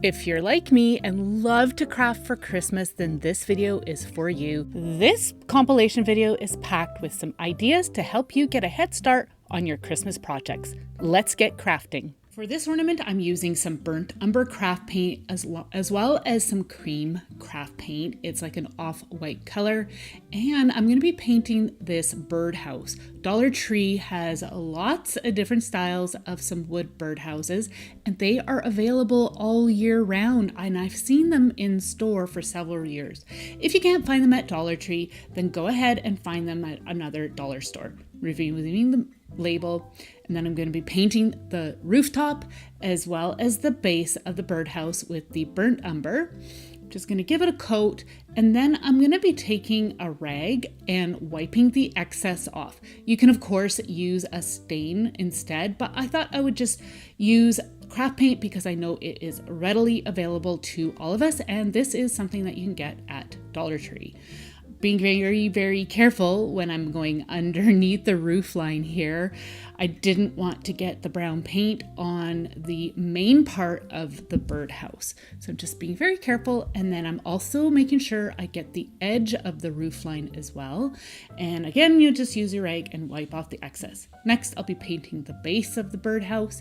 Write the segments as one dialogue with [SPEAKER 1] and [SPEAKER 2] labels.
[SPEAKER 1] If you're like me and love to craft for Christmas, then this video is for you. This compilation video is packed with some ideas to help you get a head start on your Christmas projects. Let's get crafting. For this ornament, I'm using some burnt umber craft paint as well as some cream craft paint. It's like an off-white color, and I'm going to be painting this birdhouse. Dollar Tree has lots of different styles of some wood birdhouses, and they are available all year round, and I've seen them in store for several years. If you can't find them at Dollar Tree, then go ahead and find them at another dollar store. Reviewing the label, and then I'm going to be painting the rooftop as well as the base of the birdhouse with the burnt umber. I'm just going to give it a coat, and then I'm going to be taking a rag and wiping the excess off. You can of course use a stain instead, but I thought I would just use craft paint because I know it is readily available to all of us, and this is something that you can get at Dollar Tree. Being very, very careful when I'm going underneath the roof line here. I didn't want to get the brown paint on the main part of the birdhouse. So I'm just being very careful. And then I'm also making sure I get the edge of the roof line as well. And again, you just use your rag and wipe off the excess. Next, I'll be painting the base of the birdhouse,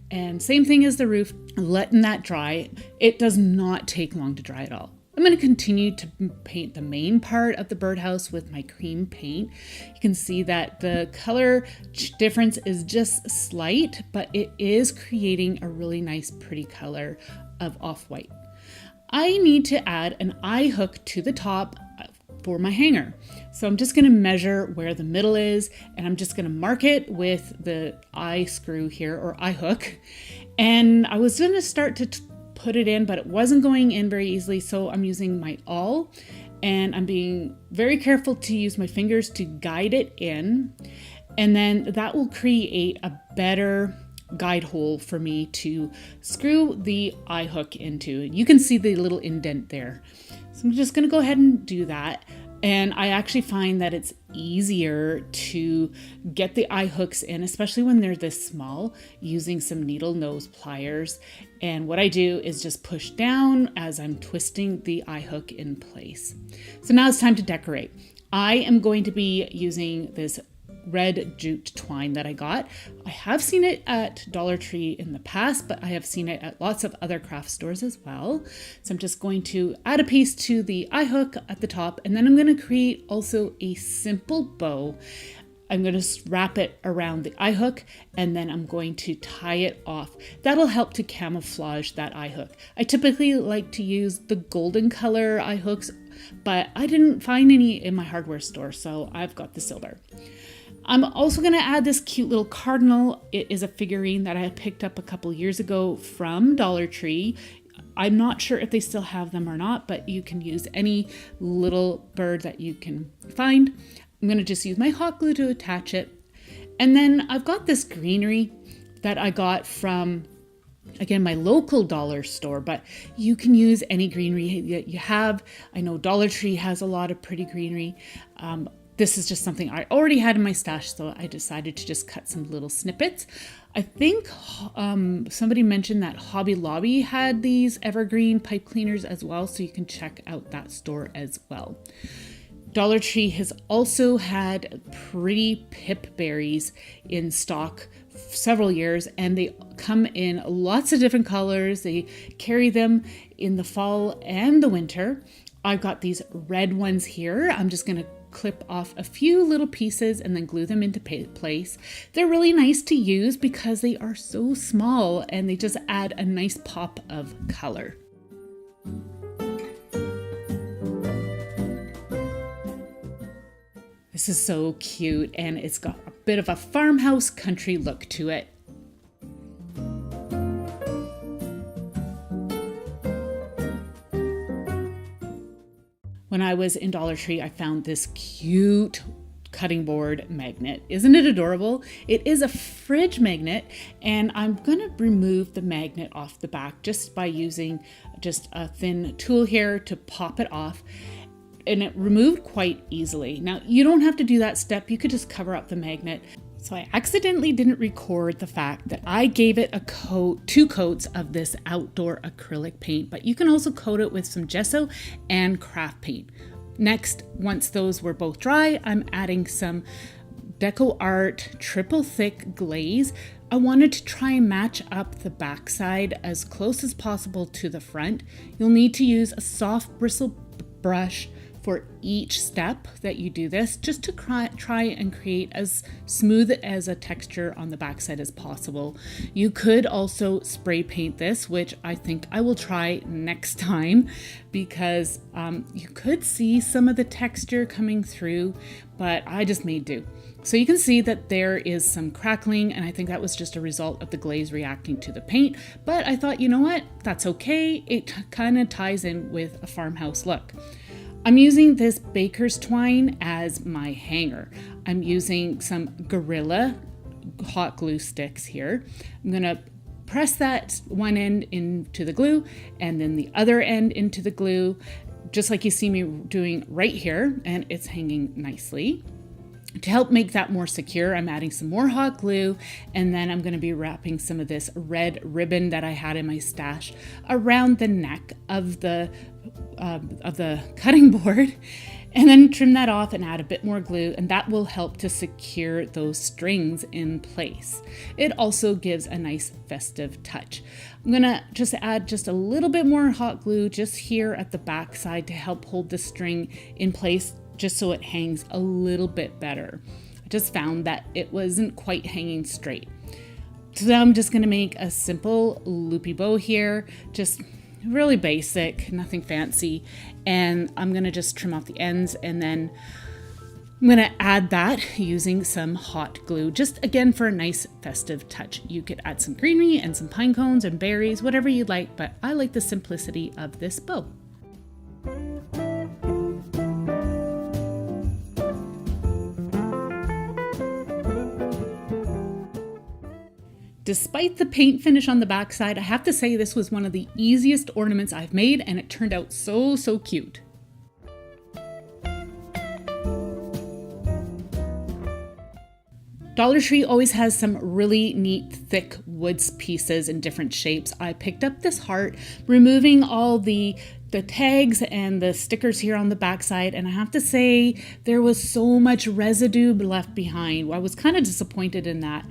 [SPEAKER 1] and same thing as the roof, letting that dry. It does not take long to dry at all. I'm going to continue to paint the main part of the birdhouse with my cream paint. You can see that the color difference is just slight, but it is creating a really nice, pretty color of off-white. I need to add an eye hook to the top for my hanger. So I'm just going to measure where the middle is, and I'm just going to mark it with the eye screw here, or eye hook. And I was going to start to put it in, but it wasn't going in very easily, so I'm using my awl, and I'm being very careful to use my fingers to guide it in, and then that will create a better guide hole for me to screw the eye hook into. You can see the little indent there. So I'm just going to go ahead and do that. And I actually find that it's easier to get the eye hooks in, especially when they're this small, using some needle nose pliers. And what I do is just push down as I'm twisting the eye hook in place. So now it's time to decorate. I am going to be using this red jute twine that I got. I have seen it at Dollar Tree in the past, but I have seen it at lots of other craft stores as well. So I'm just going to add a piece to the eye hook at the top, and then I'm going to create also a simple bow. I'm going to wrap it around the eye hook, and then I'm going to tie it off. That'll help to camouflage that eye hook. I typically like to use the golden color eye hooks, but I didn't find any in my hardware store, so I've got the silver. I'm also going to add this cute little cardinal. It is a figurine that I had picked up a couple years ago from Dollar Tree. I'm not sure if they still have them or not, but you can use any little bird that you can find. I'm going to just use my hot glue to attach it. And then I've got this greenery that I got from, again, my local dollar store, but you can use any greenery that you have. I know Dollar Tree has a lot of pretty greenery. This is just something I already had in my stash, so I decided to just cut some little snippets. I think somebody mentioned that Hobby Lobby had these evergreen pipe cleaners as well, so you can check out that store as well. Dollar Tree has also had pretty pip berries in stock several years, and they come in lots of different colors. They carry them in the fall and the winter. I've got these red ones here. I'm just going to clip off a few little pieces and then glue them into place. They're really nice to use because they are so small and they just add a nice pop of color. This is so cute, and it's got a bit of a farmhouse country look to it. When I was in Dollar Tree, I found this cute cutting board magnet. Isn't it adorable? It is a fridge magnet, and I'm going to remove the magnet off the back just by using just a thin tool here to pop it off. And it removed quite easily. Now, you don't have to do that step. You could just cover up the magnet. So I accidentally didn't record the fact that I gave it a coat, 2 coats of this outdoor acrylic paint, but you can also coat it with some gesso and craft paint. Next, once those were both dry, I'm adding some DecoArt triple thick glaze. I wanted to try and match up the backside as close as possible to the front. You'll need to use a soft bristle brush for each step that you do this, just to try and create as smooth as a texture on the backside as possible. You could also spray paint this, which I think I will try next time, because you could see some of the texture coming through, but I just made do. So you can see that there is some crackling, and I think that was just a result of the glaze reacting to the paint, but I thought, you know what, that's okay. It kind of ties in with a farmhouse look. I'm using this baker's twine as my hanger. I'm using some Gorilla hot glue sticks here. I'm gonna press that one end into the glue and then the other end into the glue, just like you see me doing right here, and it's hanging nicely. To help make that more secure, I'm adding some more hot glue, and then I'm going to be wrapping some of this red ribbon that I had in my stash around the neck of the cutting board, and then trim that off and add a bit more glue, and that will help to secure those strings in place. It also gives a nice festive touch. I'm gonna just add just a little bit more hot glue just here at the back side to help hold the string in place, just so it hangs a little bit better. I just found that it wasn't quite hanging straight. So now I'm just gonna make a simple loopy bow here, just really basic, nothing fancy. And I'm gonna just trim off the ends, and then I'm gonna add that using some hot glue, just again for a nice festive touch. You could add some greenery and some pine cones and berries, whatever you'd like, but I like the simplicity of this bow. Despite the paint finish on the backside, I have to say this was one of the easiest ornaments I've made, and it turned out so cute. Dollar Tree always has some really neat thick woods pieces in different shapes. I picked up this heart, removing all the tags and the stickers here on the backside, and I have to say there was so much residue left behind. I was kind of disappointed in that.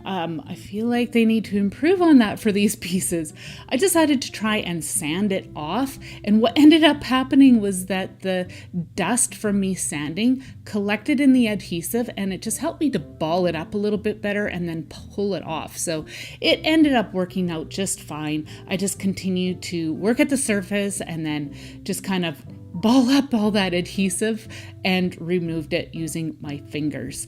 [SPEAKER 1] I feel like they need to improve on that for these pieces. I decided to try and sand it off, and what ended up happening was that the dust from me sanding collected in the adhesive, and it just helped me to ball it up a little bit better and then pull it off. So it ended up working out just fine. I just continued to work at the surface and then just kind of ball up all that adhesive and removed it using my fingers.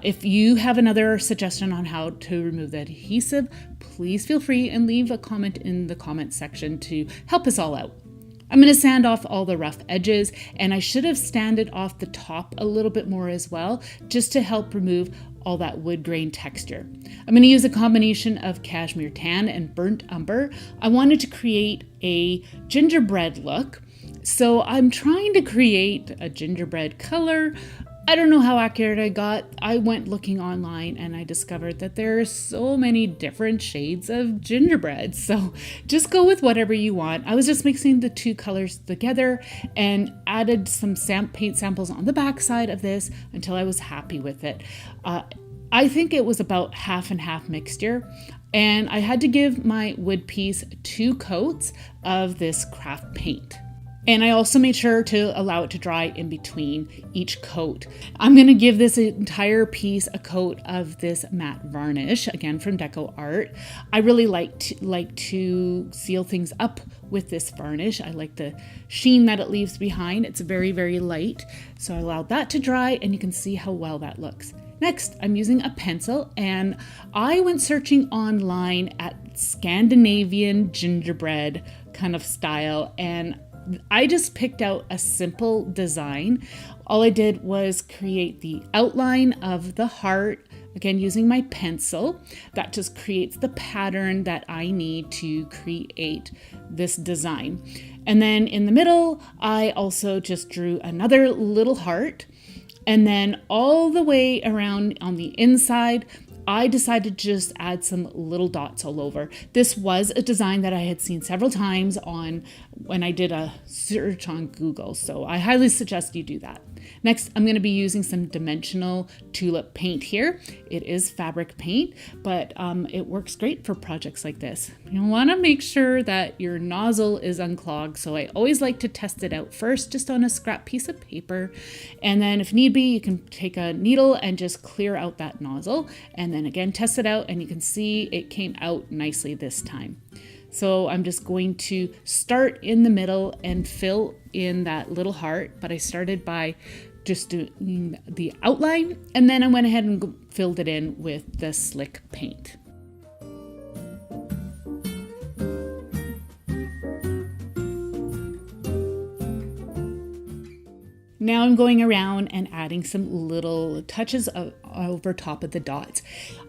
[SPEAKER 1] If you have another suggestion on how to remove the adhesive, please feel free and leave a comment in the comment section to help us all out. I'm going to sand off all the rough edges, and I should have sanded off the top a little bit more as well, just to help remove all that wood grain texture. I'm going to use a combination of cashmere tan and burnt umber. I wanted to create a gingerbread look, so I'm trying to create a gingerbread color. I don't know how accurate I got. I went looking online and I discovered that there are so many different shades of gingerbread. So just go with whatever you want. I was just mixing the two colors together and added some paint samples on the back side of this until I was happy with it. I think it was about half and half mixture. And I had to give my wood piece 2 coats of this craft paint. And I also made sure to allow it to dry in between each coat. I'm going to give this entire piece a coat of this matte varnish, again from DecoArt. I really like to seal things up with this varnish. I like the sheen that it leaves behind. It's very, very light. So I allowed that to dry, and you can see how well that looks. Next, I'm using a pencil, and I went searching online at Scandinavian gingerbread kind of style, and I just picked out a simple design. All I did was create the outline of the heart, again using my pencil. That just creates the pattern that I need to create this design. And then in the middle, I also just drew another little heart. And then all the way around on the inside, I decided to just add some little dots all over. This was a design that I had seen several times on when I did a search on Google, so I highly suggest you do that. Next, I'm going to be using some dimensional tulip paint here. It is fabric paint, but it works great for projects like this. You want to make sure that your nozzle is unclogged, so I always like to test it out first, just on a scrap piece of paper. And then if need be, you can take a needle and just clear out that nozzle, and then again test it out, and you can see it came out nicely this time. So I'm just going to start in the middle and fill in that little heart, but I started by just doing the outline, and then I went ahead and filled it in with the slick paint. Now I'm going around and adding some little touches over top of the dots.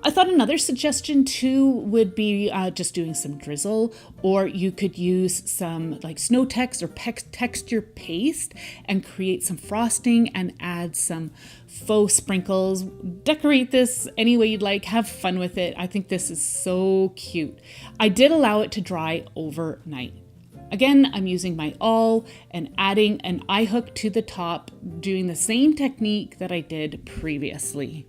[SPEAKER 1] I thought another suggestion too would be just doing some drizzle, or you could use some like snow text or texture paste and create some frosting and add some faux sprinkles. Decorate this any way you'd like, have fun with it. I think this is so cute. I did allow it to dry overnight. Again, I'm using my awl and adding an eye hook to the top, doing the same technique that I did previously.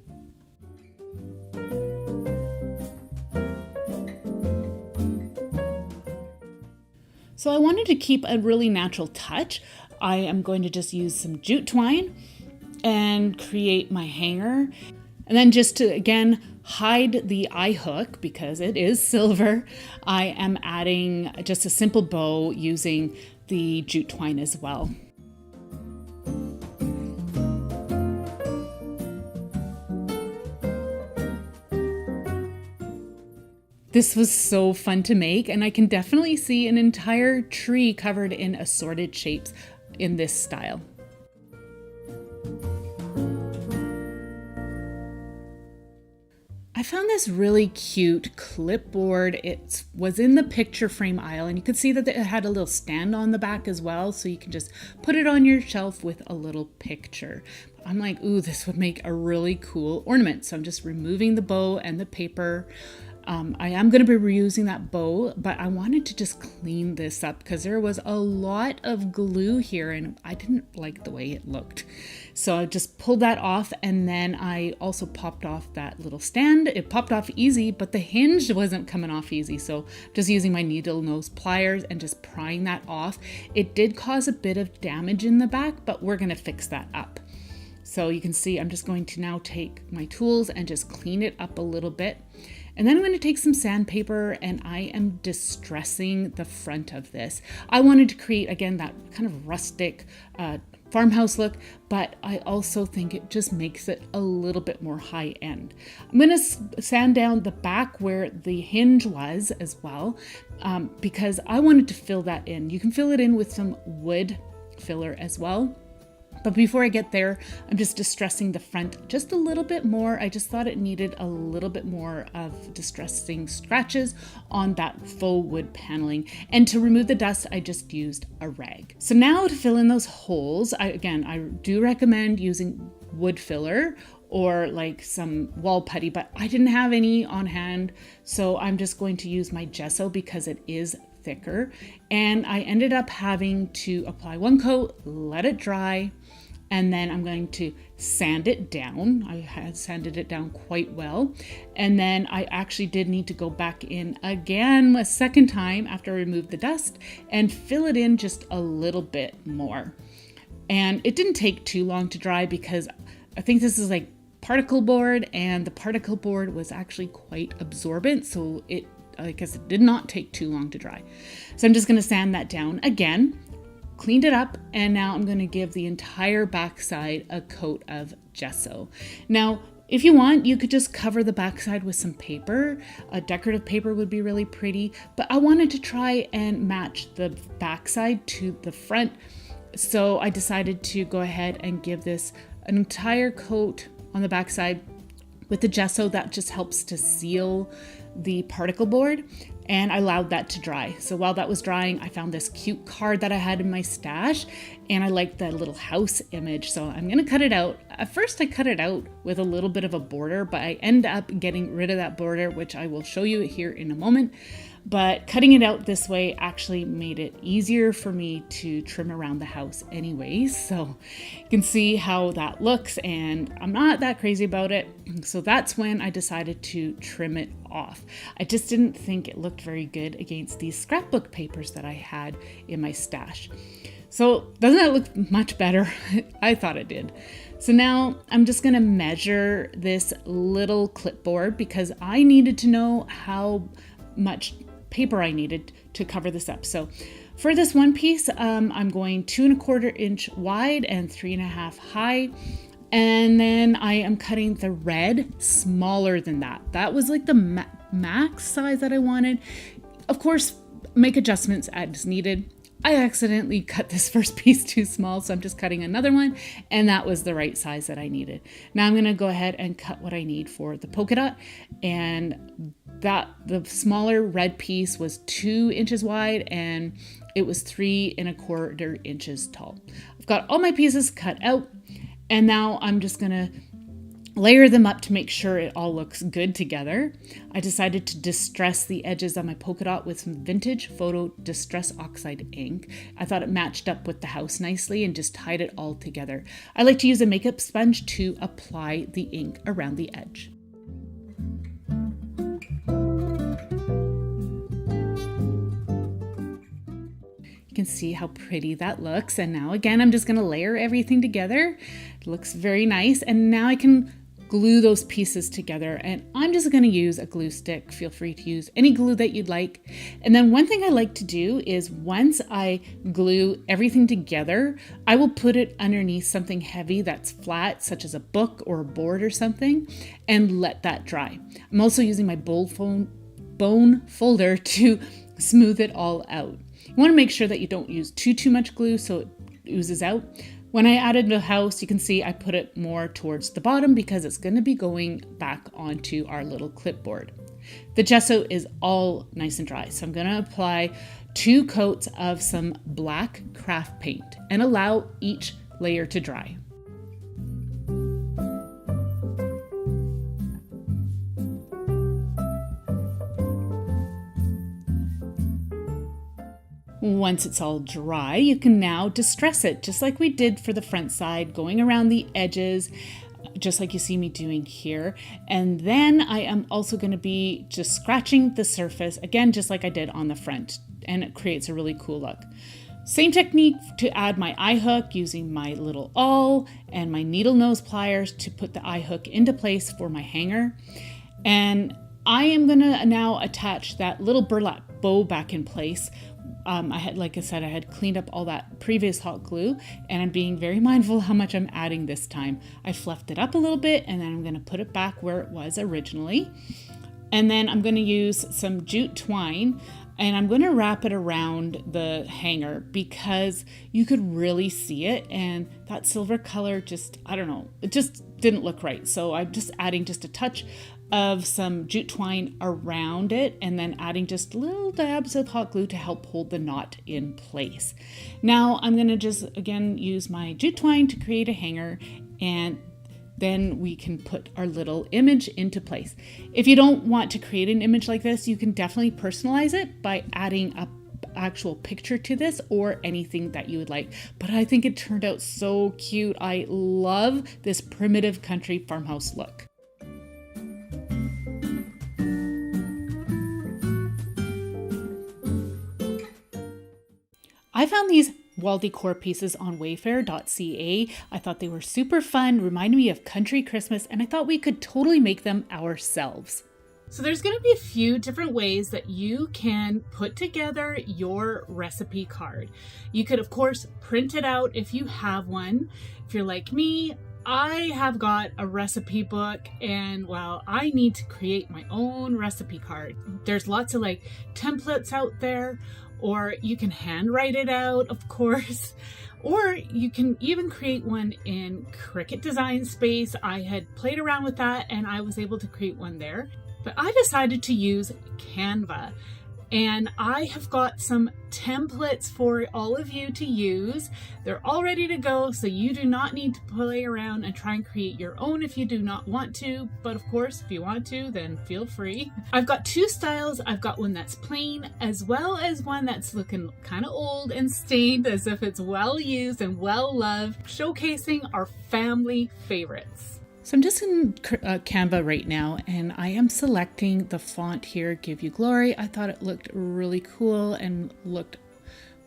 [SPEAKER 1] So I wanted to keep a really natural touch. I am going to just use some jute twine and create my hanger. And then just to, again, hide the eye hook because it is silver, I am adding just a simple bow using the jute twine as well. This was so fun to make, and I can definitely see an entire tree covered in assorted shapes in this style. I found this really cute clipboard. It was in the picture frame aisle, and you could see that it had a little stand on the back as well, so you can just put it on your shelf with a little picture. I'm like, ooh, this would make a really cool ornament. So I'm just removing the bow and the paper. I am going to be reusing that bow, but I wanted to just clean this up because there was a lot of glue here and I didn't like the way it looked. So I just pulled that off, and then I also popped off that little stand. It popped off easy, but the hinge wasn't coming off easy. So just using my needle nose pliers and just prying that off. It did cause a bit of damage in the back, but we're going to fix that up. So you can see I'm just going to now take my tools and just clean it up a little bit. And then I'm going to take some sandpaper and I am distressing the front of this. I wanted to create, again, that kind of rustic farmhouse look, but I also think it just makes it a little bit more high end. I'm going to sand down the back where the hinge was as well, because I wanted to fill that in. You can fill it in with some wood filler as well. But before I get there, I'm just distressing the front just a little bit more. I just thought it needed a little bit more of distressing scratches on that faux wood paneling. And to remove the dust, I just used a rag. So now to fill in those holes, I do recommend using wood filler or like some wall putty, but I didn't have any on hand. So I'm just going to use my gesso because it is thicker. And I ended up having to apply one coat, let it dry, and then I'm going to sand it down. I had sanded it down quite well. And then I actually did need to go back in again a second time after I removed the dust and fill it in just a little bit more. And it didn't take too long to dry because I think this is like particle board, and the particle board was actually quite absorbent. So it did not take too long to dry. So I'm just going to sand that down again. Cleaned it up, and now I'm going to give the entire backside a coat of gesso. Now, if you want, you could just cover the backside with some paper. A decorative paper would be really pretty, but I wanted to try and match the backside to the front. So I decided to go ahead and give this an entire coat on the backside with the gesso. That just helps to seal the particle board. and I allowed that to dry. So while that was drying, I found this cute card that I had in my stash, and I liked that little house image. So I'm gonna cut it out. At first I cut it out with a little bit of a border, but I end up getting rid of that border, which I will show you here in a moment. But cutting it out this way actually made it easier for me to trim around the house anyways. So you can see how that looks, and I'm not that crazy about it. So that's when I decided to trim it off. I just didn't think it looked very good against these scrapbook papers that I had in my stash. So doesn't that look much better? I thought it did. So now I'm just gonna measure this little clipboard because I needed to know how much paper I needed to cover this up. So for this one piece, I'm going 2¼ inch wide and 3½ high. And then I am cutting the red smaller than that. That was like the max size that I wanted. Of course, make adjustments as needed. I accidentally cut this first piece too small, so I'm just cutting another one, and that was the right size that I needed. Now I'm gonna go ahead and cut what I need for the polka dot, and the smaller red piece was 2 inches wide, and it was 3¼ inches tall. I've got all my pieces cut out, and now I'm just gonna layer them up to make sure it all looks good together. I decided to distress the edges of my polka dot with some vintage photo distress oxide ink. I thought it matched up with the house nicely and just tied it all together. I like to use a makeup sponge to apply the ink around the edge. You can see how pretty that looks. And now again, I'm just gonna layer everything together. It looks very nice. And now I can glue those pieces together, and I'm just going to use a glue stick. Feel free to use any glue that you'd like. And then one thing I like to do is once I glue everything together, I will put it underneath something heavy that's flat, such as a book or a board or something, and let that dry. I'm also using my bone folder to smooth it all out. You want to make sure that you don't use too much glue so it oozes out. When I added the house, you can see I put it more towards the bottom because it's going to be going back onto our little clipboard. The gesso is all nice and dry, so I'm going to apply 2 coats of some black craft paint and allow each layer to dry. Once it's all dry, you can now distress it, just like we did for the front side, going around the edges, just like you see me doing here. And then I am also going to be just scratching the surface, again, just like I did on the front, and it creates a really cool look. Same technique to add my eye hook, using my little awl and my needle nose pliers to put the eye hook into place for my hanger. And I am going to now attach that little burlap bow back in place. Like I said, I had cleaned up all that previous hot glue, and I'm being very mindful how much I'm adding this time. I fluffed it up a little bit, and then I'm going to put it back where it was originally. And then I'm going to use some jute twine, and I'm going to wrap it around the hanger because you could really see it, and that silver color just, I don't know, it just didn't look right. So I'm just adding just a touch of some jute twine around it, and then adding just little dabs of hot glue to help hold the knot in place. Now I'm going to just again use my jute twine to create a hanger, and then we can put our little image into place. If you don't want to create an image like this, you can definitely personalize it by adding a actual picture to this or anything that you would like. But I think it turned out so cute. I love this primitive country farmhouse look. I found these wall decor pieces on Wayfair.ca. I thought they were super fun, reminded me of country Christmas, and I thought we could totally make them ourselves. So there's going to be a few different ways that you can put together your recipe card. You could, of course, print it out if you have one. If you're like me, I have got a recipe book, and well, I need to create my own recipe card. There's lots of like templates out there, or you can handwrite it out, of course, or you can even create one in Cricut Design Space. I had played around with that and I was able to create one there, but I decided to use Canva. And I have got some templates for all of you to use. They're all ready to go, so you do not need to play around and try and create your own if you do not want to. But of course, if you want to, then feel free. I've got two styles. I've got one that's plain, as well as one that's looking kind of old and stained, as if it's well used and well loved, showcasing our family favorites. So I'm just in Canva right now, and I am selecting the font here, Give You Glory. I thought it looked really cool and looked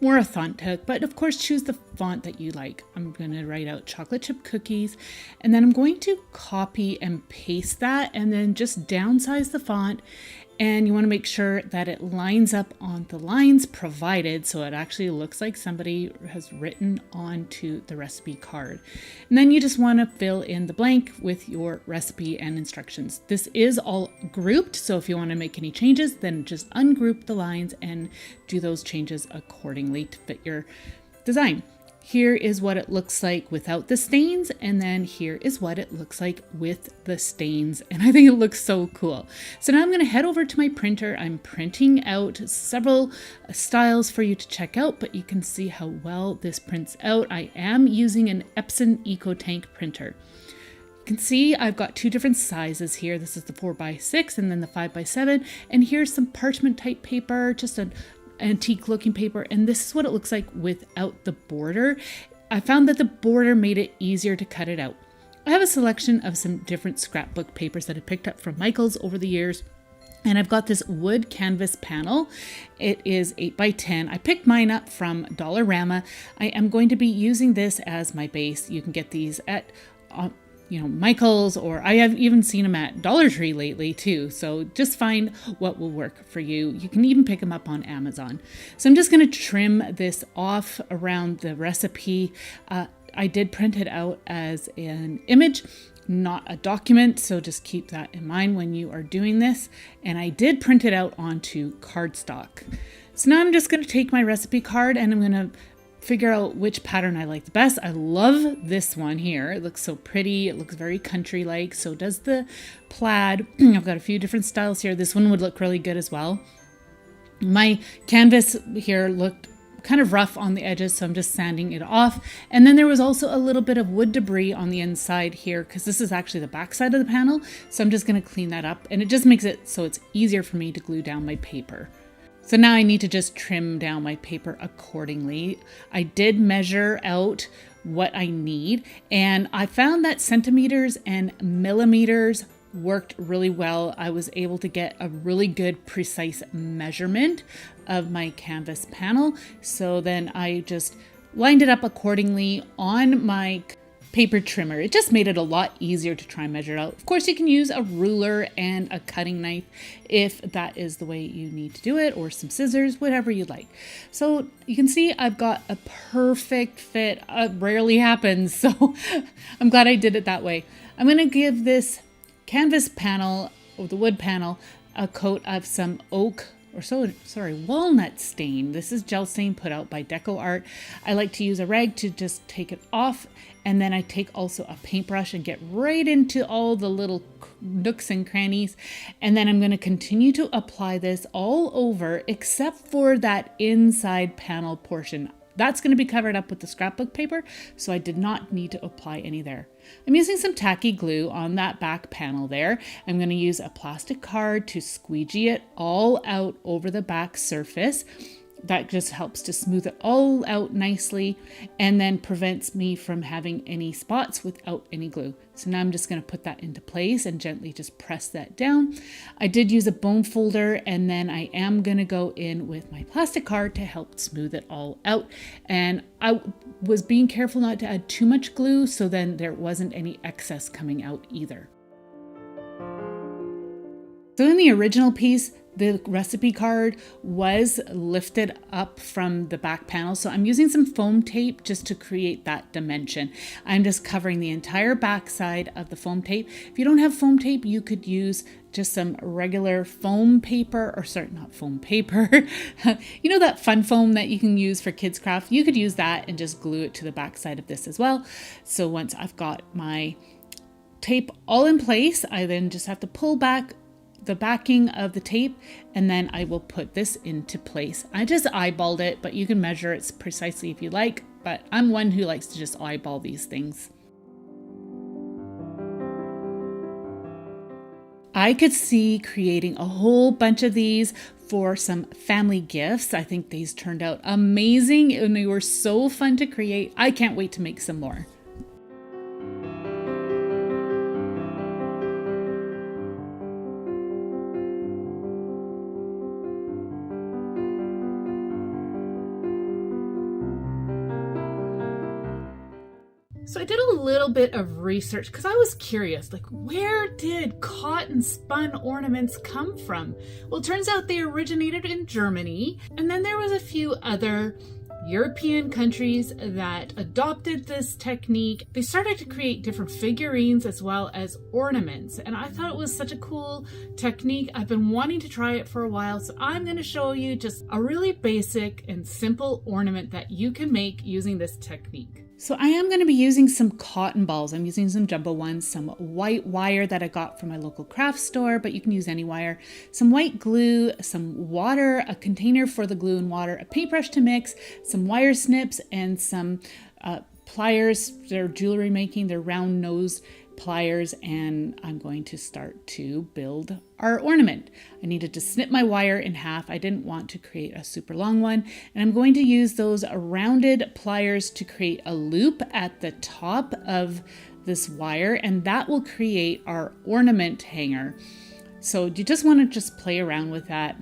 [SPEAKER 1] more authentic, but of course choose the font that you like. I'm going to write out chocolate chip cookies, and then I'm going to copy and paste that, and then just downsize the font. And you want to make sure that it lines up on the lines provided, so it actually looks like somebody has written onto the recipe card. And then you just want to fill in the blank with your recipe and instructions. This is all grouped, so if you want to make any changes, then just ungroup the lines and do those changes accordingly to fit your design. Here is what it looks like without the stains, and then here is what it looks like with the stains, and I think it looks so cool. So now I'm going to head over to my printer. I'm printing out several styles for you to check out, but you can see how well this prints out. I am using an Epson EcoTank printer. You can see I've got two different sizes here. This is the 4x6 and then the 5x7, and here's some parchment type paper, just an antique looking paper, and this is what it looks like without the border. I found that the border made it easier to cut it out. I have a selection of some different scrapbook papers that I picked up from Michael's over the years, and I've got this wood canvas panel. It is 8x10. I picked mine up from Dollarama. I am going to be using this as my base. You can get these at Michael's, or I have even seen them at Dollar Tree lately too. So just find what will work for you. You can even pick them up on Amazon. So I'm just going to trim this off around the recipe. I did print it out as an image, not a document. So just keep that in mind when you are doing this. And I did print it out onto cardstock. So now I'm just going to take my recipe card and I'm going to figure out which pattern I like the best. I love this one here. It looks so pretty. It looks very country-like. So does the plaid. I've got a few different styles here. This one would look really good as well. My canvas here looked kind of rough on the edges, so I'm just sanding it off. And then there was also a little bit of wood debris on the inside here, because this is actually the back side of the panel. So I'm just going to clean that up, and it just makes it so it's easier for me to glue down my paper. So now I need to just trim down my paper accordingly. I did measure out what I need, and I found that centimeters and millimeters worked really well. I was able to get a really good precise measurement of my canvas panel. So then I just lined it up accordingly on my paper trimmer. It just made it a lot easier to try and measure it out. Of course, you can use a ruler and a cutting knife if that is the way you need to do it, or some scissors, whatever you like. So you can see I've got a perfect fit. It rarely happens, so I'm glad I did it that way. I'm going to give this canvas panel, or the wood panel, a coat of some walnut stain. This is gel stain put out by Deco Art. I like to use a rag to just take it off, and then I take also a paintbrush and get right into all the little nooks and crannies. And then I'm going to continue to apply this all over except for that inside panel portion. That's going to be covered up with the scrapbook paper, so I did not need to apply any there. I'm using some tacky glue on that back panel there. I'm going to use a plastic card to squeegee it all out over the back surface. That just helps to smooth it all out nicely, and then prevents me from having any spots without any glue. So now I'm just going to put that into place and gently just press that down. I did use a bone folder, and then I am going to go in with my plastic card to help smooth it all out. And I was being careful not to add too much glue, so then there wasn't any excess coming out either. So in the original piece, the recipe card was lifted up from the back panel. So I'm using some foam tape just to create that dimension. I'm just covering the entire back side of the foam tape. If you don't have foam tape, you could use just some regular foam paper, or sorry, not foam paper. You know that fun foam that you can use for kids craft? You could use that and just glue it to the back side of this as well. So once I've got my tape all in place, I then just have to pull back the backing of the tape, and then I will put this into place. I just eyeballed it, but you can measure it precisely if you like, but I'm one who likes to just eyeball these things. I could see creating a whole bunch of these for some family gifts. I think these turned out amazing and they were so fun to create. I can't wait to make some more. So I did a little bit of research because I was curious, like, where did cotton spun ornaments come from? Well, it turns out they originated in Germany, and then there was a few other European countries that adopted this technique. They started to create different figurines as well as ornaments, and I thought it was such a cool technique. I've been wanting to try it for a while, so I'm going to show you just a really basic and simple ornament that you can make using this technique. So I am going to be using some cotton balls. I'm using some jumbo ones, some white wire that I got from my local craft store, but you can use any wire, some white glue, some water, a container for the glue and water, a paintbrush to mix, some wire snips, and some pliers. They're jewelry making, they're round nose pliers, and I'm going to start to build our ornament. I needed to snip my wire in half. I didn't want to create a super long one, and I'm going to use those rounded pliers to create a loop at the top of this wire, and that will create our ornament hanger. So you just want to just play around with that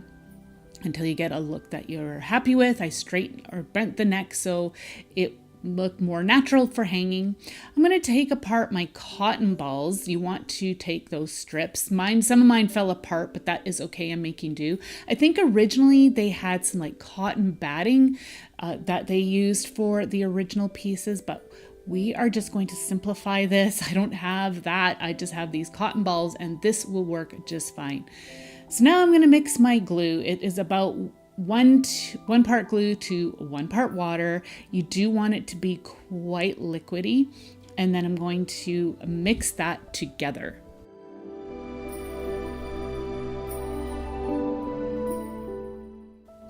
[SPEAKER 1] until you get a look that you're happy with. I straightened or bent the neck so it look more natural for hanging. I'm going to take apart my cotton balls. You want to take those strips. Some of mine fell apart, but that is okay. I'm making do. I think originally they had some like cotton batting that they used for the original pieces, but we are just going to simplify this. I don't have that. I just have these cotton balls, and this will work just fine. So now I'm going to mix my glue. It is about one part glue to 1 part water. You do want it to be quite liquidy, and then I'm going to mix that together.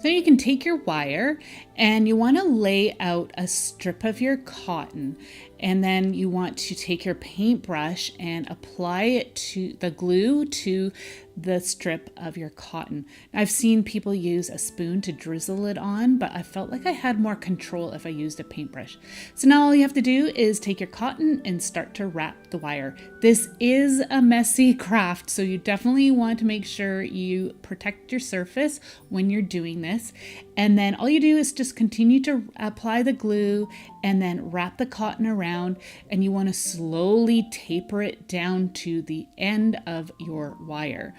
[SPEAKER 1] So you can take your wire and you want to lay out a strip of your cotton, and then you want to take your paintbrush and apply it to the glue to the strip of your cotton. I've seen people use a spoon to drizzle it on, but I felt like I had more control if I used a paintbrush. So now all you have to do is take your cotton and start to wrap the wire. This is a messy craft, so you definitely want to make sure you protect your surface when you're doing this. And then all you do is just continue to apply the glue and then wrap the cotton around, and you want to slowly taper it down to the end of your wire.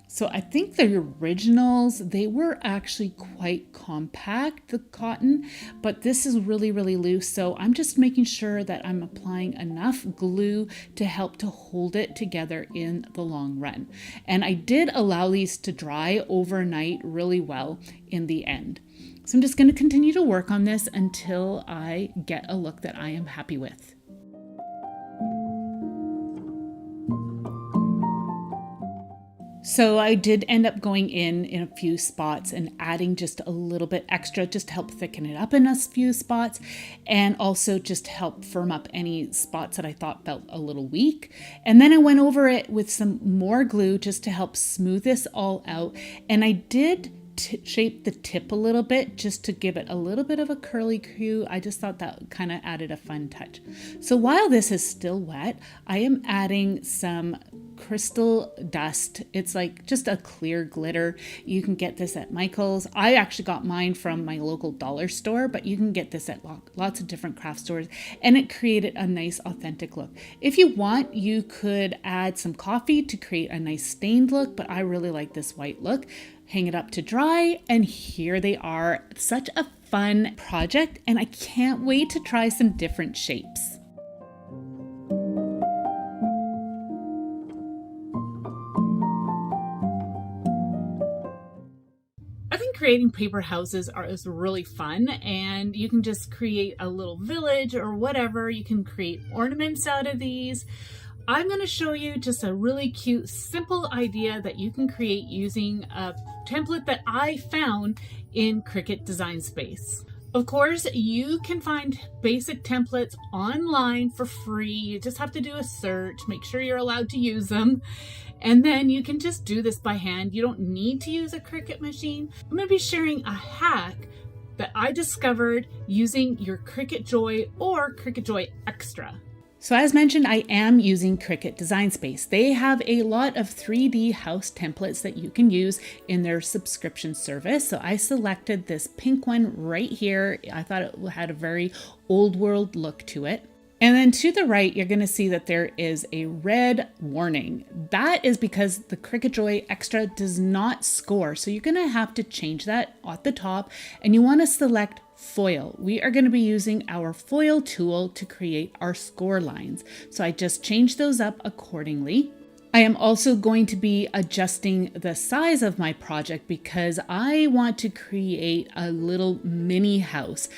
[SPEAKER 1] So I think the originals, they were actually quite compact, the cotton, but this is really, really loose. So I'm just making sure that I'm applying enough glue to help to hold it together in the long run. And I did allow these to dry overnight really well in the end. So I'm just going to continue to work on this until I get a look that I am happy with. So I did end up going in a few spots and adding just a little bit extra just to help thicken it up in a few spots, and also just help firm up any spots that I thought felt a little weak. And then I went over it with some more glue just to help smooth this all out. And I did shape the tip a little bit just to give it a little bit of a curly Q. I just thought that kind of added a fun touch. So while this is still wet, I am adding some crystal dust. It's like just a clear glitter. You can get this at Michael's. I actually got mine from my local dollar store, but you can get this at lots of different craft stores, and it created a nice authentic look. If you want, you could add some coffee to create a nice stained look, but I really like this white look. Hang it up to dry, and here they are. Such a fun project, and I can't wait to try some different shapes. I think creating paper houses is really fun, and you can just create a little village or whatever. You can create ornaments out of these. I'm going to show you just a really cute, simple idea that you can create using a template that I found in Cricut Design Space. Of course, you can find basic templates online for free. You just have to do a search, make sure you're allowed to use them, and then you can just do this by hand. You don't need to use a Cricut machine. I'm going to be sharing a hack that I discovered using your Cricut Joy or Cricut Joy Extra. So as mentioned, I am using Cricut Design Space. They have a lot of 3D house templates that you can use in their subscription service. So I selected this pink one right here. I thought it had a very old world look to it. And then to the right, you're going to see that there is a red warning. That is because the Cricut Joy Extra does not score. So you're going to have to change that at the top, and you want to select foil. We are going to be using our foil tool to create our score lines. So I just changed those up accordingly. I am also going to be adjusting the size of my project because I want to create a little mini house.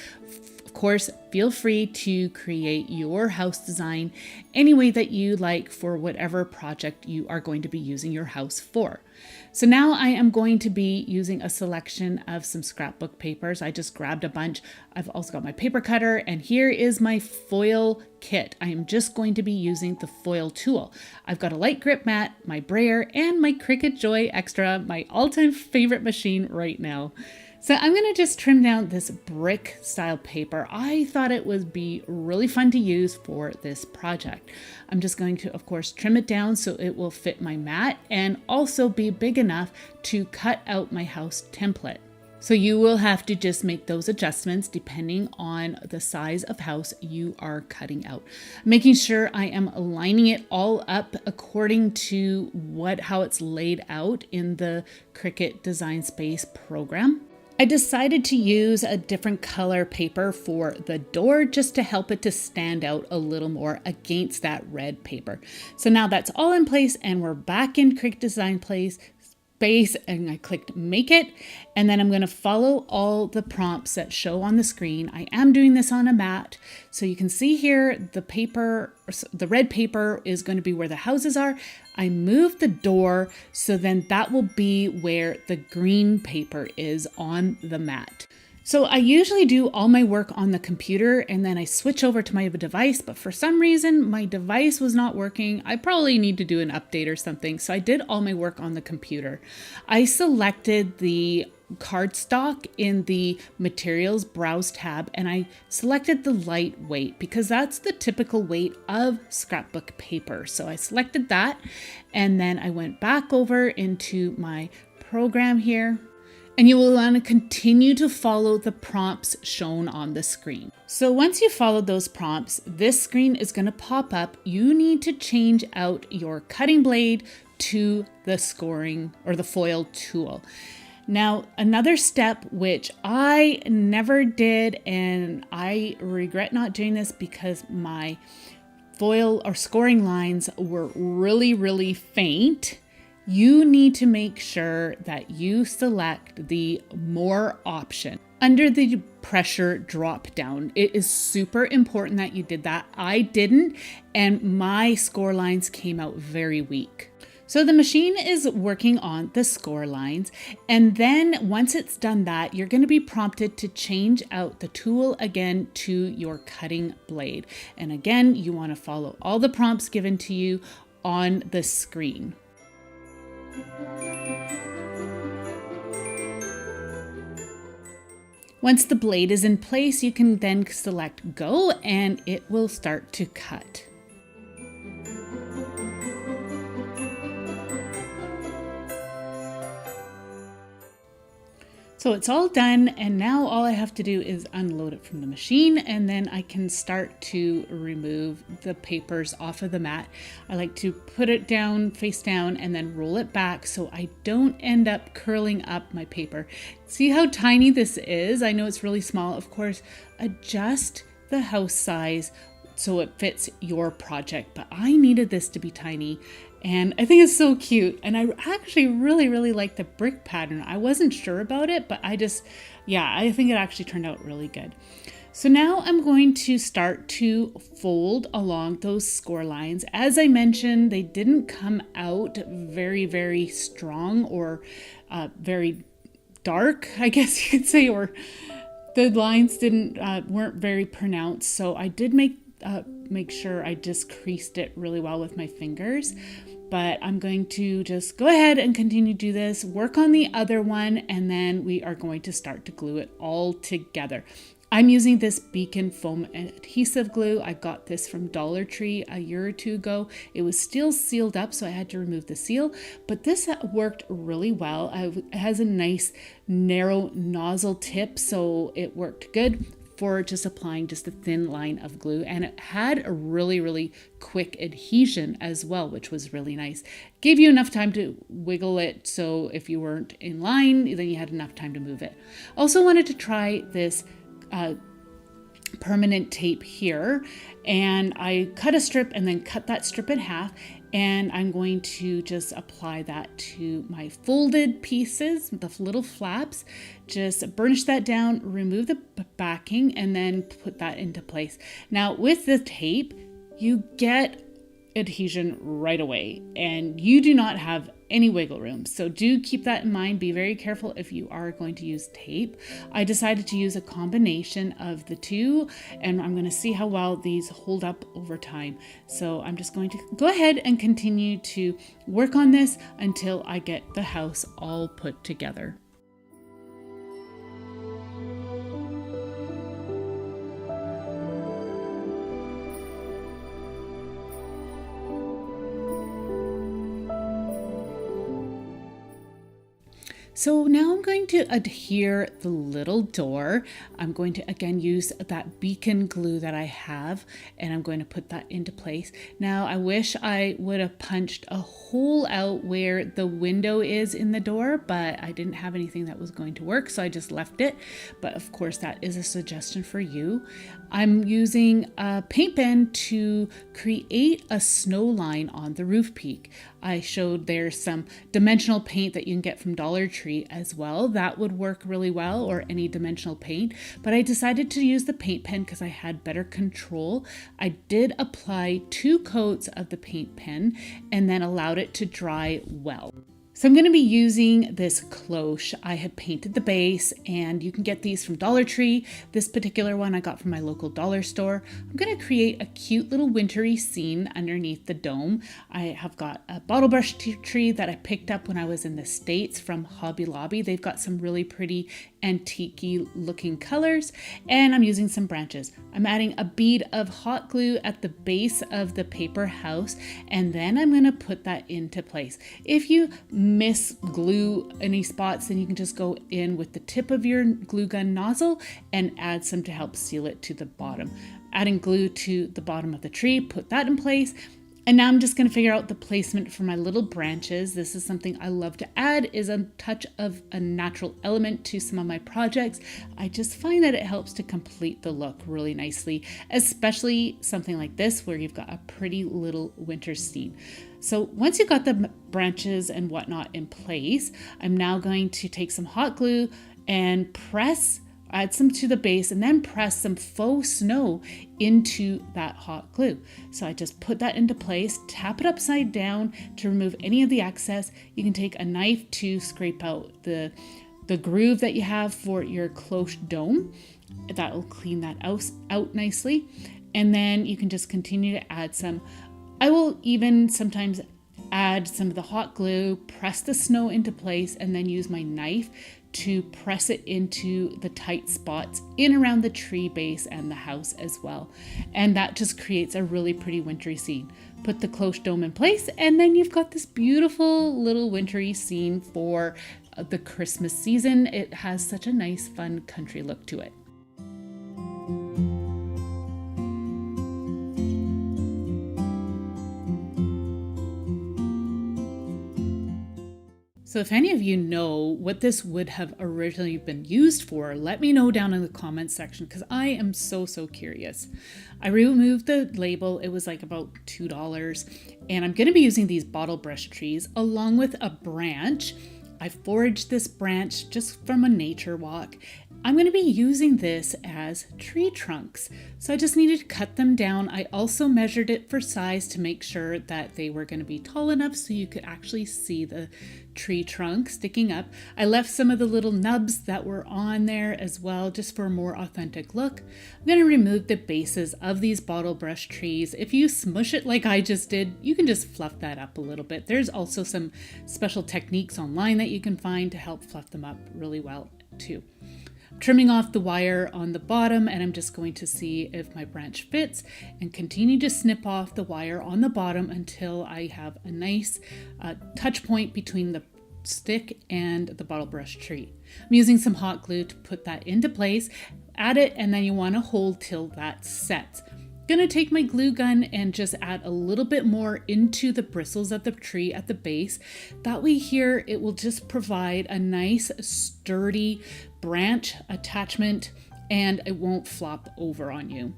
[SPEAKER 1] Of course, feel free to create your house design any way that you like for whatever project you are going to be using your house for. So now I am going to be using a selection of some scrapbook papers. I just grabbed a bunch. I've also got my paper cutter, and here is my foil kit. I am just going to be using the foil tool. I've got a light grip mat, my brayer, and my Cricut Joy Extra, my all-time favorite machine right now. So I'm going to just trim down this brick style paper. I thought it would be really fun to use for this project. I'm just going to, of course, trim it down so it will fit my mat and also be big enough to cut out my house template. So you will have to just make those adjustments depending on the size of house you are cutting out. Making sure I am aligning it all up according to how it's laid out in the Cricut Design Space program. I decided to use a different color paper for the door just to help it to stand out a little more against that red paper. So now that's all in place and we're back in Cricut Design Space, and I clicked make it, and then I'm going to follow all the prompts that show on the screen. I am doing this on a mat, so you can see here the red paper is going to be where the houses are. I moved the door, so then that will be where the green paper is on the mat. So I usually do all my work on the computer and then I switch over to my device, but for some reason my device was not working. I probably need to do an update or something. So I did all my work on the computer. I selected the cardstock in the materials browse tab and I selected the lightweight because that's the typical weight of scrapbook paper. So I selected that and then I went back over into my program here. And you will want to continue to follow the prompts shown on the screen. So once you follow those prompts, this screen is going to pop up. You need to change out your cutting blade to the scoring or the foil tool. Now, another step which I never did, and I regret not doing this because my foil or scoring lines were really faint. You need to make sure that you select the more option under the pressure drop down. It is super important that you did that. I didn't, and my score lines came out very weak. So the machine is working on the score lines, and then once it's done that, you're going to be prompted to change out the tool again to your cutting blade. And again, you want to follow all the prompts given to you on the screen. Once the blade is in place, you can then select go and it will start to cut. So it's all done, and now all I have to do is unload it from the machine, and then I can start to remove the papers off of the mat. I like to put it down, face down, and then roll it back so I don't end up curling up my paper. See how tiny this is? I know it's really small. Of course, adjust the house size so it fits your project, but I needed this to be tiny. And I think it's so cute. And I actually really like the brick pattern. I wasn't sure about it, but I think it actually turned out really good. So now I'm going to start to fold along those score lines. As I mentioned, they didn't come out very, very strong or very dark, I guess you could say, or the lines weren't very pronounced. So I did make sure I just creased it really well with my fingers. But I'm going to just go ahead and continue to do this, work on the other one, and then we are going to start to glue it all together. I'm using this Beacon foam adhesive glue. I got this from Dollar Tree a year or two ago. It was still sealed up, so I had to remove the seal, but this worked really well. It has a nice narrow nozzle tip, so it worked good for just applying just a thin line of glue, and it had a really, really quick adhesion as well, which was really nice. Gave you enough time to wiggle it, so if you weren't in line, then you had enough time to move it. Also wanted to try this permanent tape here, and I cut a strip and then cut that strip in half, and I'm going to just apply that to my folded pieces, the little flaps. Just burnish that down, remove the backing, and then put that into place. Now with the tape, you get adhesion right away, and you do not have any wiggle room. So do keep that in mind. Be very careful if you are going to use tape. I decided to use a combination of the two, and I'm going to see how well these hold up over time. So I'm just going to go ahead and continue to work on this until I get the house all put together. So now I'm going to adhere the little door. I'm going to again use that Beacon glue that I have, and I'm going to put that into place. Now I wish I would have punched a hole out where the window is in the door, but I didn't have anything that was going to work, so I just left it. But of course that is a suggestion for you. I'm using a paint pen to create a snow line on the roof peak. I showed there's some dimensional paint that you can get from Dollar Tree as well. That would work really well, or any dimensional paint. But I decided to use the paint pen because I had better control. I did apply 2 coats of the paint pen and then allowed it to dry well. So I'm going to be using this cloche. I had painted the base, and you can get these from Dollar Tree. This particular one I got from my local dollar store. I'm going to create a cute little wintry scene underneath the dome. I have got a bottle brush tree that I picked up when I was in the States from Hobby Lobby. They've got some really pretty antique-y looking colors, and I'm using some branches. I'm adding a bead of hot glue at the base of the paper house, and then I'm going to put that into place. If you miss glue any spots, then you can just go in with the tip of your glue gun nozzle and add some to help seal it to the bottom. Adding glue to the bottom of the tree, put that in place. And now I'm just going to figure out the placement for my little branches. This is something I love to add, is a touch of a natural element to some of my projects. I just find that it helps to complete the look really nicely, especially something like this where you've got a pretty little winter scene. So once you've got the branches and whatnot in place, I'm now going to take some hot glue and add some to the base, and then press some faux snow into that hot glue. So I just put that into place, tap it upside down to remove any of the excess. You can take a knife to scrape out the groove that you have for your cloche dome. That will clean that out nicely. And then you can just continue to add some. I will even sometimes add some of the hot glue, press the snow into place, and then use my knife to press it into the tight spots in around the tree base and the house as well. And that just creates a really pretty wintry scene. Put the cloche dome in place, and then you've got this beautiful little wintry scene for the Christmas season. It has such a nice, fun country look to it. So if any of you know what this would have originally been used for, let me know down in the comments section, because I am so curious. I removed the label. It was like about $2, and I'm going to be using these bottle brush trees along with a branch. I foraged this branch just from a nature walk. I'm going to be using this as tree trunks. So I just needed to cut them down. I also measured it for size to make sure that they were going to be tall enough so you could actually see the tree trunk sticking up. I left some of the little nubs that were on there as well, just for a more authentic look. I'm going to remove the bases of these bottle brush trees. If you smush it like I just did, you can just fluff that up a little bit. There's also some special techniques online that you can find to help fluff them up really well too. Trimming off the wire on the bottom, and I'm just going to see if my branch fits and continue to snip off the wire on the bottom until I have a nice touch point between the stick and the bottle brush tree. I'm using some hot glue to put that into place. Add it, and then you want to hold till that sets. Gonna take my glue gun and just add a little bit more into the bristles of the tree at the base. That way here it will just provide a nice sturdy branch attachment and it won't flop over on you.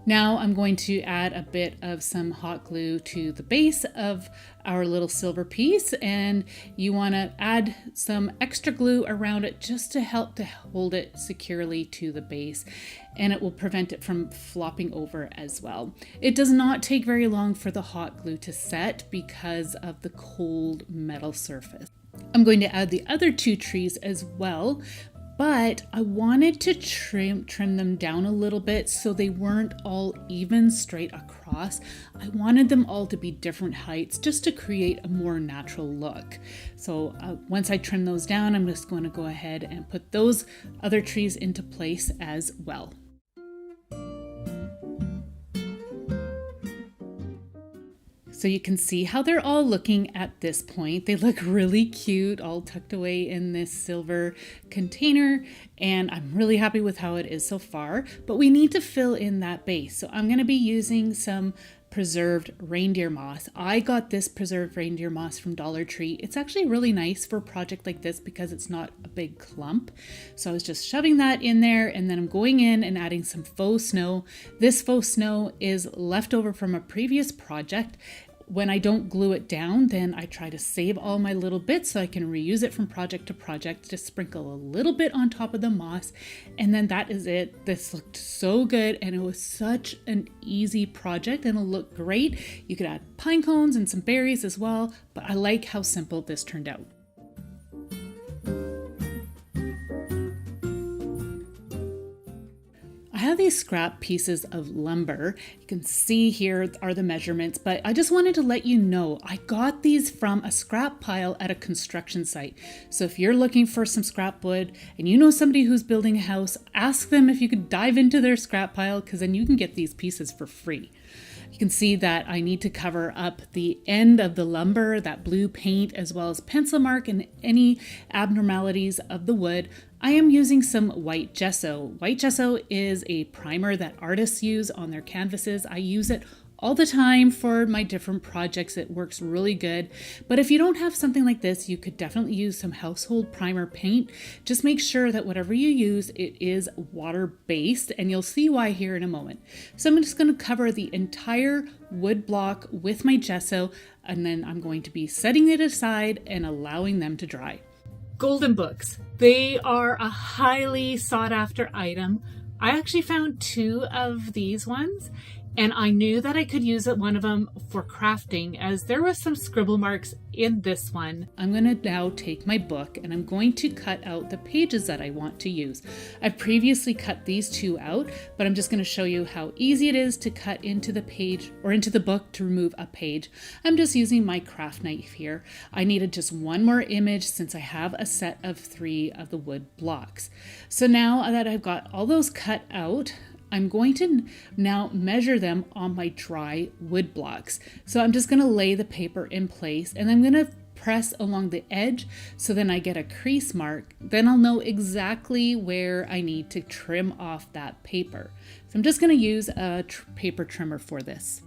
[SPEAKER 1] Now I'm going to add a bit of some hot glue to the base of our little silver piece, and you want to add some extra glue around it just to help to hold it securely to the base, and it will prevent it from flopping over as well. It does not take very long for the hot glue to set because of the cold metal surface. I'm going to add the other two trees as well, but I wanted to trim them down a little bit so they weren't all even straight across. I wanted them all to be different heights just to create a more natural look. So once I trim those down, I'm just going to go ahead and put those other trees into place as well. So you can see how they're all looking at this point. They look really cute, all tucked away in this silver container, and I'm really happy with how it is so far, but we need to fill in that base. So I'm gonna be using some preserved reindeer moss. I got this preserved reindeer moss from Dollar Tree. It's actually really nice for a project like this because it's not a big clump. So I was just shoving that in there, and then I'm going in and adding some faux snow. This faux snow is left over from a previous project. When I don't glue it down, then I try to save all my little bits so I can reuse it from project to project. Just sprinkle a little bit on top of the moss, and then that is it. This looked so good, and it was such an easy project, and it'll look great. You could add pine cones and some berries as well, but I like how simple this turned out. I have these scrap pieces of lumber. You can see here are the measurements, but I just wanted to let you know I got these from a scrap pile at a construction site. So if you're looking for some scrap wood and you know somebody who's building a house, ask them if you could dive into their scrap pile, because then you can get these pieces for free. You can see that I need to cover up the end of the lumber, that blue paint, as well as pencil mark and any abnormalities of the wood. I am using some white gesso. White gesso is a primer that artists use on their canvases. I use it all the time for my different projects. It works really good. But if you don't have something like this, you could definitely use some household primer paint. Just make sure that whatever you use, it is water-based, and you'll see why here in a moment. So I'm just going to cover the entire wood block with my gesso, and then I'm going to be setting it aside and allowing them to dry. Golden books. They are a highly sought after item. I actually found 2 of these ones, and I knew that I could use one of them for crafting, as there was some scribble marks in this one. I'm going to now take my book and I'm going to cut out the pages that I want to use. I've previously cut these 2 out, but I'm just going to show you how easy it is to cut into the page or into the book to remove a page. I'm just using my craft knife here. I needed just one more image since I have a set of 3 of the wood blocks. So now that I've got all those cut out, I'm going to now measure them on my dry wood blocks. So I'm just going to lay the paper in place, and I'm going to press along the edge so then I get a crease mark. Then I'll know exactly where I need to trim off that paper. So I'm just going to use a paper trimmer for this.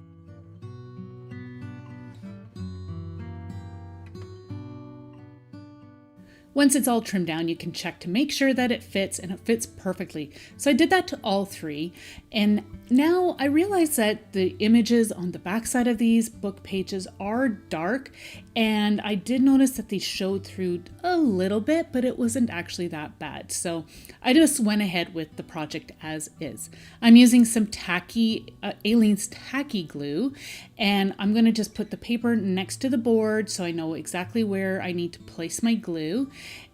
[SPEAKER 1] Once it's all trimmed down, you can check to make sure that it fits, and it fits perfectly. So I did that to all three. And now I realize that the images on the backside of these book pages are dark, and I did notice that they showed through a little bit, but it wasn't actually that bad. So I just went ahead with the project as is. I'm using some tacky, Aleene's tacky glue, and I'm going to just put the paper next to the board so I know exactly where I need to place my glue.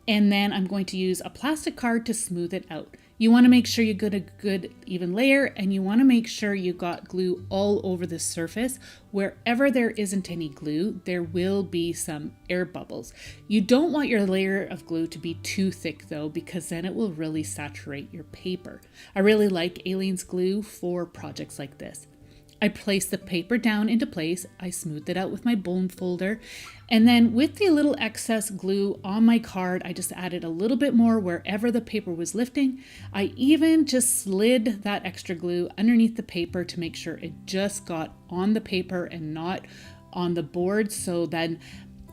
[SPEAKER 1] And then I'm going to use a plastic card to smooth it out. You want to make sure you get a good even layer, and you want to make sure you got glue all over the surface. Wherever there isn't any glue, there will be some air bubbles. You don't want your layer of glue to be too thick though, because then it will really saturate your paper. I really like Aleene's glue for projects like this. I placed the paper down into place, I smoothed it out with my bone folder, and then with the little excess glue on my card, I just added a little bit more wherever the paper was lifting. I even just slid that extra glue underneath the paper to make sure it just got on the paper and not on the board. So then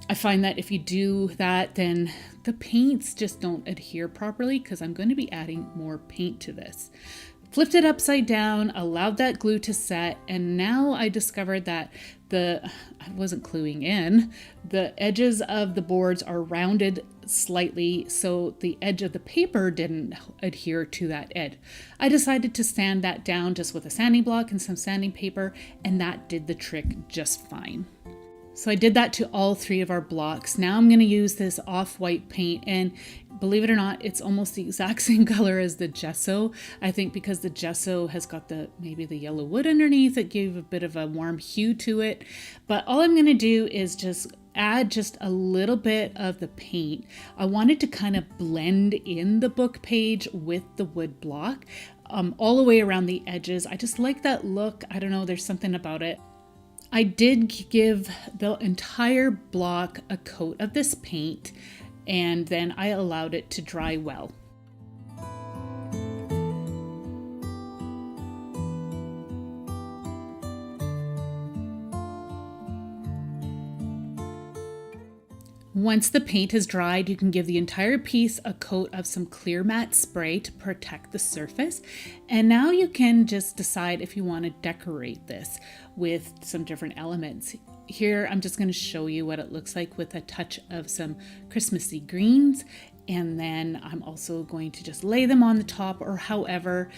[SPEAKER 1] I find that if you do that, then the paints just don't adhere properly, because I'm going to be adding more paint to this. Flipped it upside down, allowed that glue to set, and now I discovered that I wasn't gluing in, the edges of the boards are rounded slightly, so the edge of the paper didn't adhere to that edge. I decided to sand that down just with a sanding block and some sanding paper, and that did the trick just fine. So I did that to all three of our blocks. Now I'm going to use this off-white paint, and believe it or not, it's almost the exact same color as the gesso. I think because the gesso has got maybe the yellow wood underneath, it gave a bit of a warm hue to it. But all I'm going to do is just add just a little bit of the paint. I wanted to kind of blend in the book page with the wood block all the way around the edges. I just like that look. I don't know, there's something about it. I did give the entire block a coat of this paint, and then I allowed it to dry well. Once the paint has dried, you can give the entire piece a coat of some clear matte spray to protect the surface. And now you can just decide if you want to decorate this with some different elements. Here, I'm just going to show you what it looks like with a touch of some Christmassy greens. And then I'm also going to just lay them on the top, or however,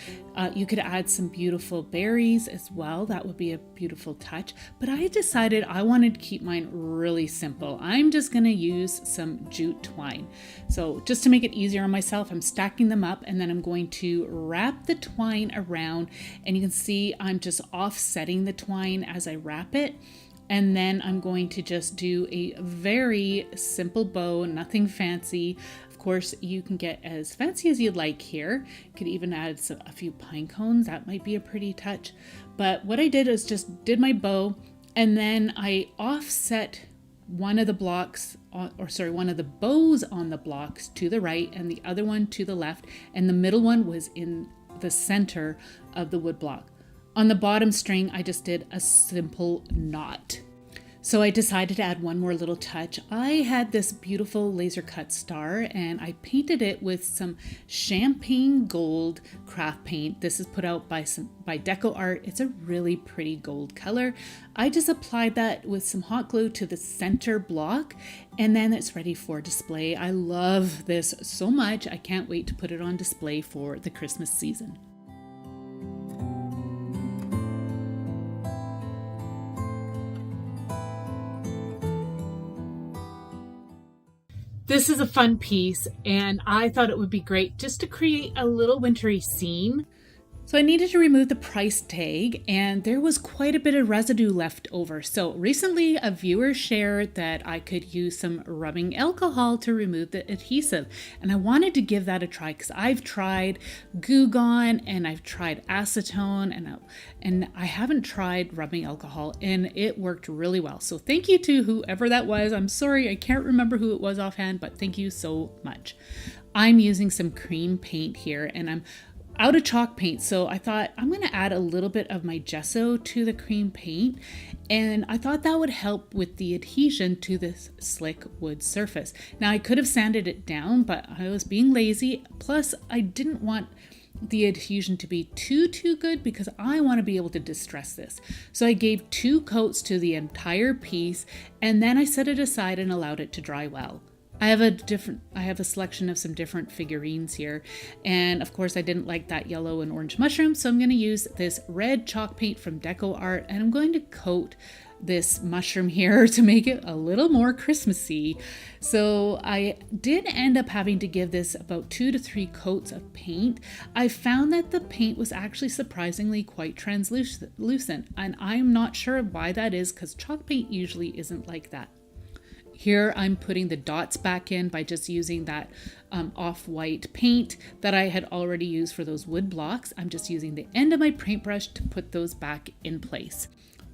[SPEAKER 1] you could add some beautiful berries as well. That would be a beautiful touch. But I decided I wanted to keep mine really simple. I'm just going to use some jute twine. So just to make it easier on myself, I'm stacking them up, and then I'm going to wrap the twine around. And you can see I'm just offsetting the twine as I wrap it. And then I'm going to just do a very simple bow, nothing fancy. Of course, you can get as fancy as you'd like here. You could even add a few pine cones. That might be a pretty touch. But what I did is just did my bow, and then I offset one of the blocks, one of the bows on the blocks to the right and the other one to the left. And the middle one was in the center of the wood block. On the bottom string, I just did a simple knot. So I decided to add one more little touch. I had this beautiful laser cut star, and I painted it with some champagne gold craft paint. This is put out by Deco Art. It's a really pretty gold color. I just applied that with some hot glue to the center block, and then it's ready for display. I love this so much. I can't wait to put it on display for the Christmas season. This is a fun piece, and I thought it would be great just to create a little wintry scene. So I needed to remove the price tag, and there was quite a bit of residue left over. So recently a viewer shared that I could use some rubbing alcohol to remove the adhesive, and I wanted to give that a try because I've tried Goo Gone and I've tried acetone, and I haven't tried rubbing alcohol, and it worked really well. So thank you to whoever that was. I'm sorry, I can't remember who it was offhand, but thank you so much. I'm using some cream paint here, and I'm out of chalk paint. So I thought I'm going to add a little bit of my gesso to the cream paint. And I thought that would help with the adhesion to this slick wood surface. Now I could have sanded it down, but I was being lazy. Plus I didn't want the adhesion to be too good because I want to be able to distress this. So I gave 2 coats to the entire piece, and then I set it aside and allowed it to dry well. I have a selection of some different figurines here, and of course I didn't like that yellow and orange mushroom, so I'm going to use this red chalk paint from DecoArt, and I'm going to coat this mushroom here to make it a little more Christmassy. So I did end up having to give this about 2 to 3 coats of paint. I found that the paint was actually surprisingly quite translucent, and I'm not sure why that is because chalk paint usually isn't like that. Here I'm putting the dots back in by just using that off-white paint that I had already used for those wood blocks. I'm just using the end of my paintbrush to put those back in place.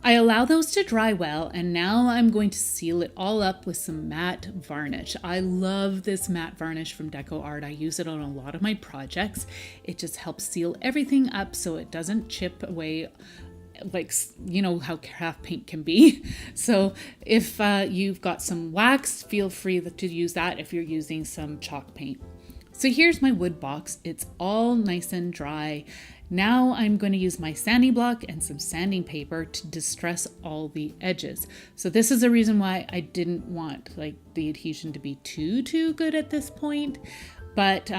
[SPEAKER 1] I allow those to dry well, and now I'm going to seal it all up with some matte varnish. I love this matte varnish from DecoArt. I use it on a lot of my projects. It just helps seal everything up so it doesn't chip away, like, you know how craft paint can be. So if you've got some wax, feel free to use that if you're using some chalk paint. So here's my wood box. It's all nice and dry. Now I'm going to use my sanding block and some sanding paper to distress all the edges. So this is the reason why I didn't want the adhesion to be too good at this point. But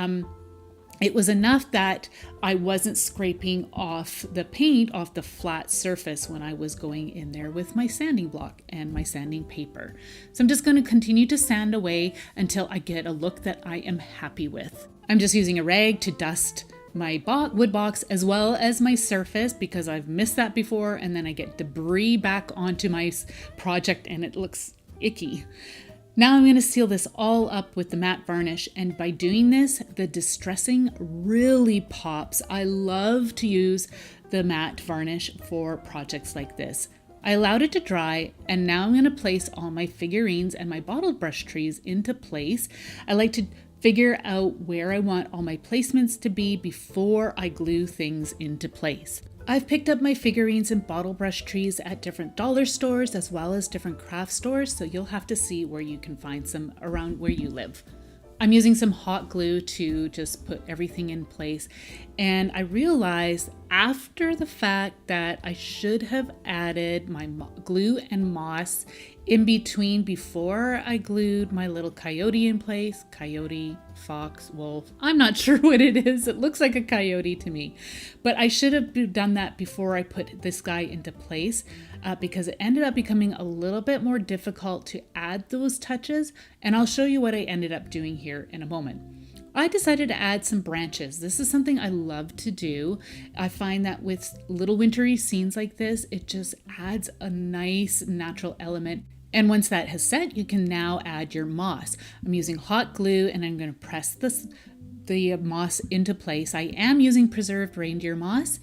[SPEAKER 1] it was enough that I wasn't scraping off the paint off the flat surface when I was going in there with my sanding block and my sanding paper. So I'm just going to continue to sand away until I get a look that I am happy with. I'm just using a rag to dust my wood box as well as my surface because I've missed that before, and then I get debris back onto my project and it looks icky. Now I'm going to seal this all up with the matte varnish, and by doing this, the distressing really pops. I love to use the matte varnish for projects like this. I allowed it to dry, and now I'm going to place all my figurines and my bottle brush trees into place. I like to figure out where I want all my placements to be before I glue things into place. I've picked up my figurines and bottle brush trees at different dollar stores as well as different craft stores, so you'll have to see where you can find some around where you live. I'm using some hot glue to just put everything in place, and I realized after the fact that I should have added my glue and moss in between before I glued my little coyote in place. Coyote, fox, wolf, I'm not sure what it is. It looks like a coyote to me, but I should have done that before I put this guy into place because it ended up becoming a little bit more difficult to add those touches, and I'll show you what I ended up doing here in a moment. I decided to add some branches. This is something I love to do. I find that with little wintry scenes like this, it just adds a nice natural element. And once that has set, you can now add your moss. I'm using hot glue and I'm going to press the moss into place. I am using preserved reindeer moss,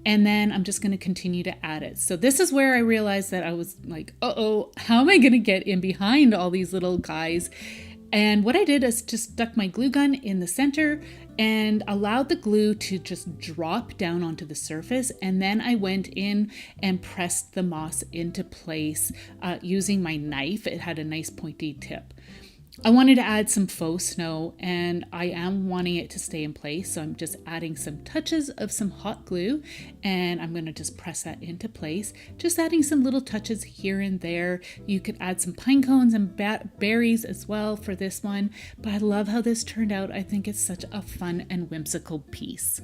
[SPEAKER 1] and then I'm just going to continue to add it. So this is where I realized that I was like, uh-oh, how am I going to get in behind all these little guys? And what I did is just stuck my glue gun in the center and allowed the glue to just drop down onto the surface. And then I went in and pressed the moss into place using my knife. It had a nice pointy tip. I wanted to add some faux snow, and I am wanting it to stay in place. So I'm just adding some touches of some hot glue, and I'm going to just press that into place. Just adding some little touches here and there. You could add some pine cones and berries as well for this one, but I love how this turned out. I think it's such a fun and whimsical piece.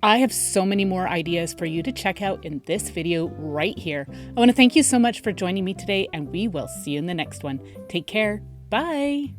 [SPEAKER 1] I have so many more ideas for you to check out in this video right here. I want to thank you so much for joining me today, and we will see you in the next one. Take care. Bye.